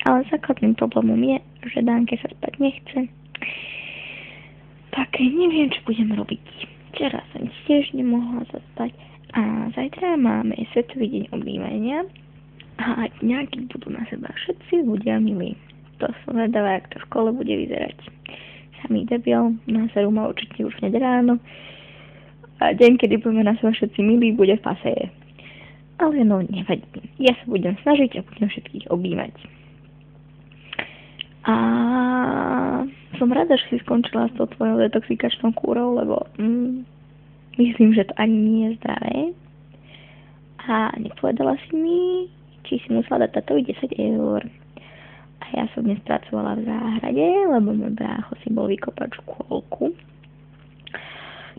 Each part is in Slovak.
Ale základným problémom je, že Danke sa spať nechce. Tak neviem, čo budem robiť. Včera som tiež nemohla zaspať a zajtra máme Svetový deň obývania a nejakí budú na seba všetci ľudia milí. To som vedavá, jak to v škole bude vyzerať. Samý debil, náseru ma určite už hneď ráno a deň, kedy budeme na seba všetci milí, bude v paseje. Ale no, nevadí. Ja sa budem snažiť a budem všetkých objímať. A som rada, že si skončila s tou tvojou detoxikačnou kúrou, lebo myslím, že to ani nie je zdravé. A nepovedala si mi, či si musela dať tatovi 10 eur. A ja som dnes pracovala v záhrade, lebo môj brácho si bol vykopať škôlku.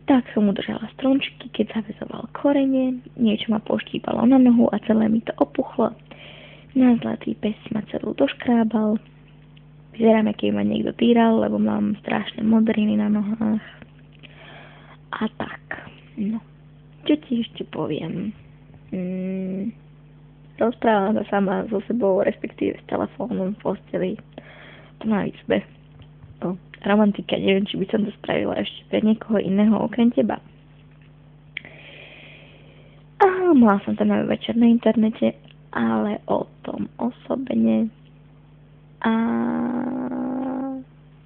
Tak som udržala stromčeky, keď zavezoval korene, niečo ma poštípalo na nohu a celé mi to opuchlo. Na zlatý pes ma celú doškrábal. Vyzerám, aký ma niekto týral, lebo mám strašné modriny na nohách. A tak, no, čo ti ešte poviem? Rozprávam sa sama so sebou, respektíve s telefónom v posteli. To na izbe. No, romantika, neviem, či by som to spravila ešte pre niekoho iného okrem teba. A mala som tam aj večer na internete, ale o tom osobne. A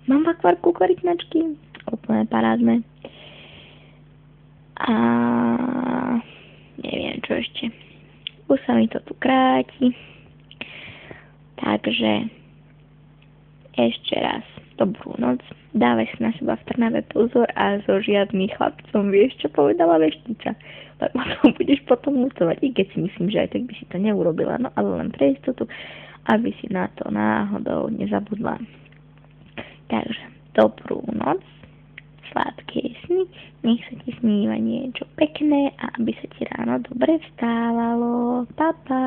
mám v akvárku korytnačky, úplne parádne. A neviem, čo ešte. Už sa mi to tu kráti. Takže ešte raz dobrú noc. Dávaj si na seba v Trnave pozor a so žiadnym chlapcom, vieš, čo povedala veštica. Lebo to budeš potom lutovať, i keď si myslím, že aj tak by si to neurobila. No ale len pre istotu, aby si na to náhodou nezabudla. Takže dobrú noc, sladké sny, nech sa ti sníva niečo pekné a aby sa ti ráno dobre vstávalo. Pa, pa.